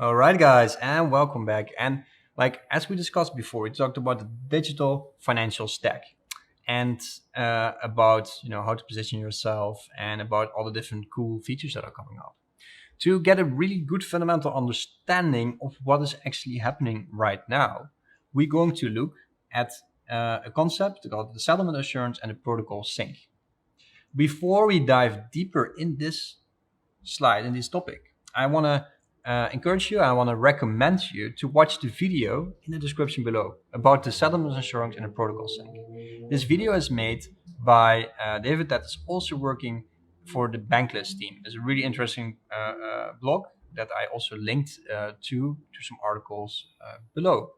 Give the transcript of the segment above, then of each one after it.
All right, guys, and welcome back. And as we discussed before, we talked about the digital financial stack and about how to position yourself and about all the different cool features that are coming up. To get a really good fundamental understanding of what is actually happening right now, we're going to look at a concept called the settlement assurance and the protocol sync. Before we dive deeper in this slide, in this topic, I want to encourage you, I want to recommend you to watch the video in the description below about the settlement assurance and the protocol sync. This video is made by David that is also working for the Bankless team. It's a really interesting blog that I also linked to some articles below.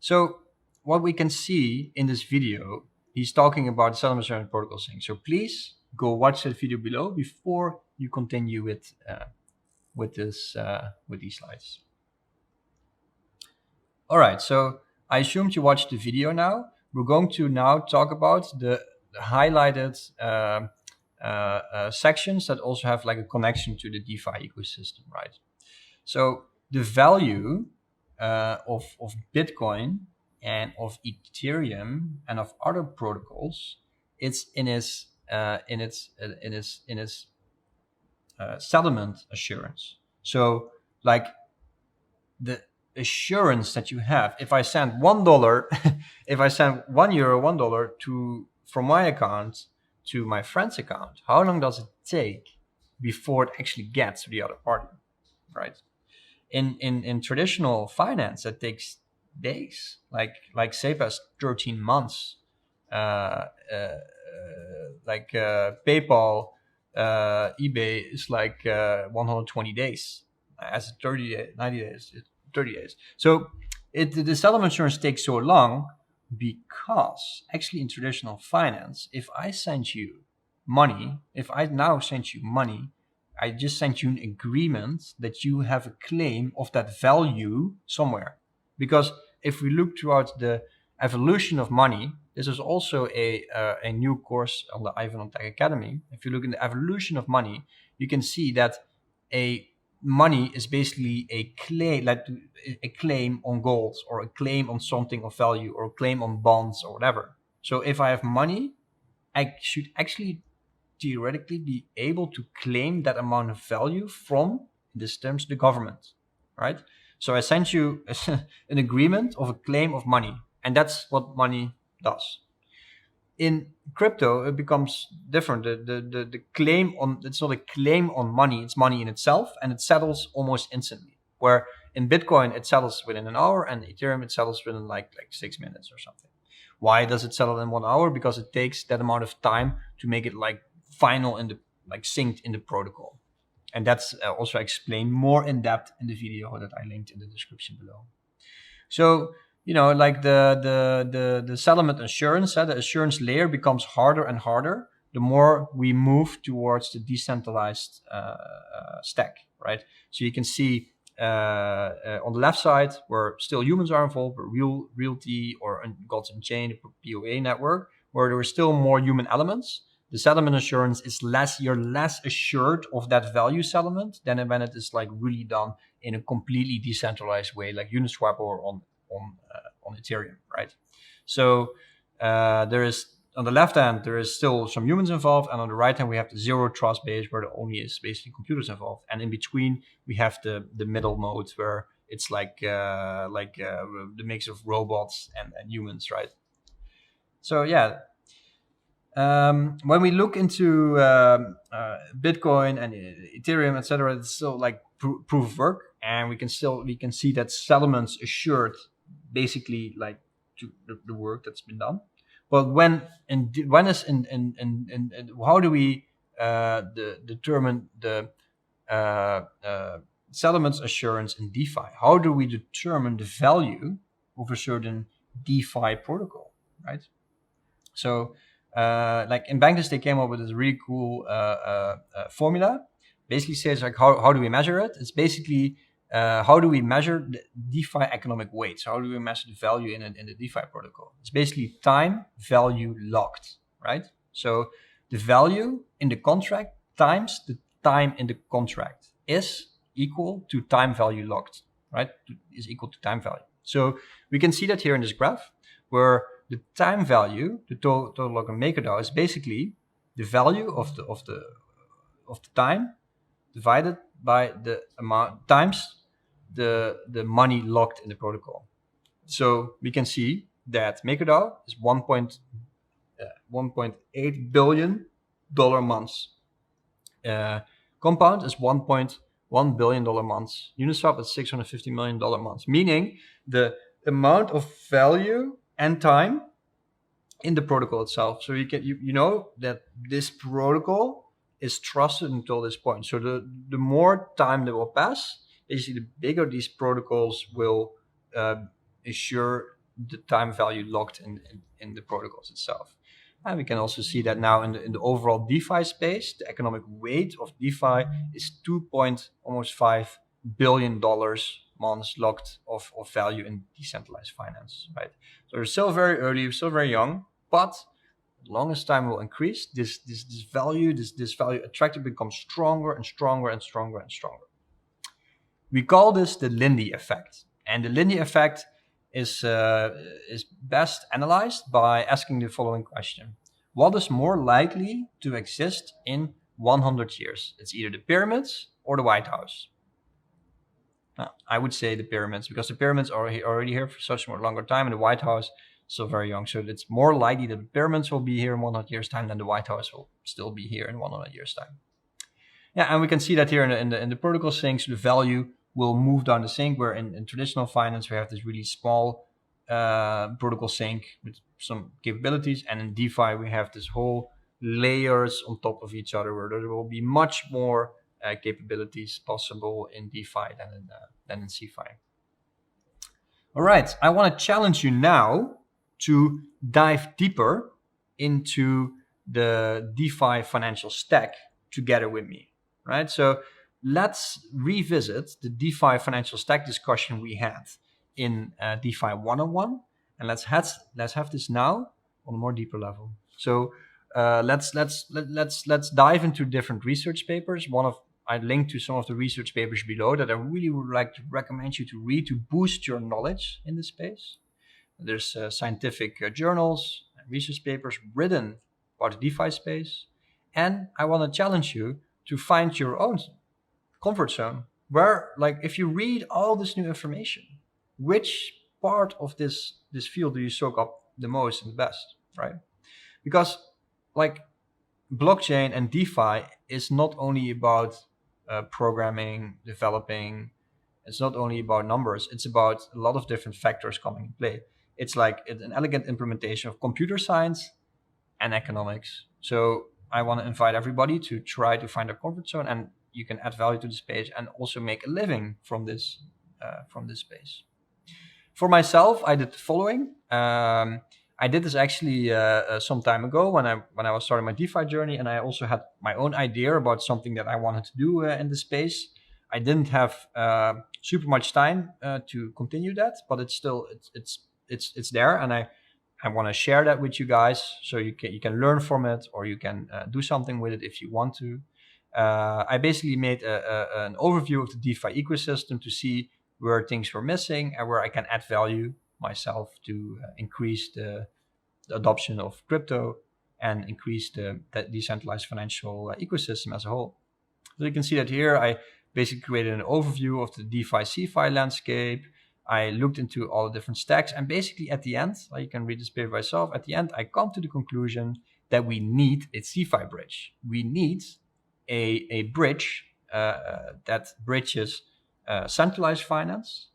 So what we can see in this video, he's talking about settlement assurance and protocol sync. So please go watch that video below before you continue with these slides. All right, so I assumed you watched the video now. We're going to now talk about the highlighted sections that also have like a connection to the DeFi ecosystem, right? So the value of Bitcoin and of Ethereum and of other protocols, it's in its settlement assurance. So like the assurance that you have, if I send $1, if I send €1, $1 to from my account to my friend's account, how long does it take before it actually gets to the other party, right? In traditional finance, it takes days, like SEPA's 13 months, PayPal, eBay is like 120 days, as 90 days, 30 days. So the settlement assurance takes so long because actually in traditional finance, if I send you money, if I now send you money, I just sent you an agreement that you have a claim of that value somewhere. Because if we look throughout the evolution of money, this is also a new course on the Ivan on Tech Academy. If you look in the evolution of money, you can see that a money is basically a claim, like a claim on gold or a claim on something of value or a claim on bonds or whatever. So if I have money, I should actually theoretically be able to claim that amount of value from, in this terms, the government, right? So I sent you an agreement of a claim of money, and that's what money does. In crypto, it becomes different. The claim on, it's not a claim on money, it's money in itself, and it settles almost instantly. Where in Bitcoin, it settles within an hour, and Ethereum, it settles within like 6 minutes or something. Why does it settle in 1 hour? Because it takes that amount of time to make it like final in the like synced in the protocol. And that's also explained more in depth in the video that I linked in the description below. So like the settlement assurance, the assurance layer becomes harder and harder the more we move towards the decentralized stack, right? So you can see on the left side where still humans are involved, where Realty or Gods on Chain, the POA network, where there are still more human elements. The settlement assurance is you're less assured of that value settlement than when it is like really done in a completely decentralized way, like Uniswap or on Ethereum, right? So there is, on the left hand, there is still some humans involved, and on the right hand, we have the zero trust base where there only is basically computers involved, and in between, we have the middle mode where it's like the mix of robots and humans, right? So yeah, when we look into Bitcoin and Ethereum, etc., it's still like proof of work, and we can see that settlements assured basically like to the work that's been done. But how do we determine the settlements assurance in DeFi? How do we determine the value of a certain DeFi protocol, right? So like in Bankless, they came up with this really cool formula. Basically says like how do we measure it? It's basically how do we measure the DeFi economic weight? So how do we measure the value in the DeFi protocol? It's basically time value locked, right? So the value in the contract times the time in the contract is equal to time value locked, right? Is equal to time value. So we can see that here in this graph, where the time value, the total lock on MakerDAO, is basically the value of the time divided by the amount times the money locked in the protocol. So we can see that MakerDAO is 1.8 billion dollar months. Compound is 1.1 billion dollar months. Uniswap is 650 million dollar months, meaning the amount of value and time in the protocol itself. So you know that this protocol is trusted until this point. So the more time that will pass, basically the bigger these protocols will assure the time value locked in the protocols itself. And we can also see that now in the overall DeFi space, the economic weight of DeFi is almost $5 billion months locked of value in decentralized finance, right? So we're still very early, we're still very young, but as long as time will increase, this value attractor becomes stronger and stronger and stronger and stronger. We call this the Lindy effect, and the Lindy effect is best analyzed by asking the following question: what is more likely to exist in 100 years? It's either the pyramids or the White House. I would say the pyramids, because the pyramids are already here for such a longer time, and the White House is still very young. So it's more likely that the pyramids will be here in 100 years' time than the White House will still be here in 100 years' time. Yeah, and we can see that here in the protocol sinks, the value will move down the sink, where in traditional finance we have this really small protocol sink with some capabilities, and in DeFi we have this whole layers on top of each other, where there will be much more capabilities possible in DeFi than in CeFi. All right, I want to challenge you now to dive deeper into the DeFi financial stack together with me, right? So let's revisit the DeFi financial stack discussion we had in DeFi 101, and let's have this now on a more deeper level. So let's dive into different research papers. I linked to some of the research papers below that I really would like to recommend you to read to boost your knowledge in this space. There's scientific journals and research papers written about the DeFi space, and I want to challenge you to find your own comfort zone, where, like, if you read all this new information, which part of this field do you soak up the most and the best, right? Because, like, blockchain and DeFi is not only about programming, developing. It's not only about numbers. It's about a lot of different factors coming in play. It's like an elegant implementation of computer science and economics. So I want to invite everybody to try to find their comfort zone, and you can add value to the space and also make a living from this space. For myself, I did the following. I did this actually some time ago when I was starting my DeFi journey, and I also had my own idea about something that I wanted to do in the space. I didn't have super much time to continue that, but it's still it's there, and I want to share that with you guys, so you can learn from it, or you can do something with it if you want to. I basically made an overview of the DeFi ecosystem to see where things were missing and where I can add value myself to increase the adoption of crypto and increase the decentralized financial ecosystem as a whole. So you can see that here I basically created an overview of the DeFi CeFi landscape. I looked into all the different stacks, and basically at the end, you can read this paper by yourself, at the end I come to the conclusion that we need a CeFi bridge. We need a bridge that bridges centralized finance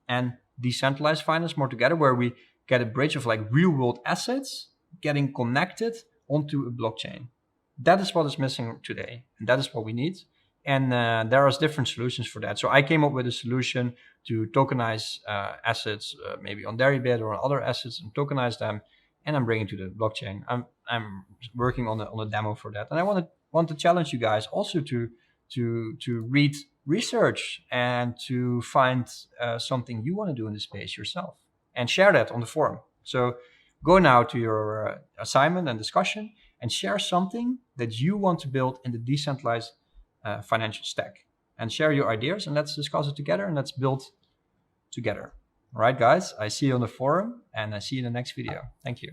and decentralized finance more together, where we get a bridge of like real world assets getting connected onto a blockchain. That is what is missing today, and that is what we need. And there are different solutions for that. So I came up with a solution to tokenize assets, maybe on Deribit or on other assets, and tokenize them, and I'm bringing to the blockchain. I'm working on a demo for that, and I want to challenge you guys also to read research and to find something you want to do in the space yourself and share that on the forum. So go now to your assignment and discussion and share something that you want to build in the decentralized financial stack. and share your ideas, and let's discuss it together, and let's build together. All right, guys, I see you on the forum, and I see you in the next video. Thank you.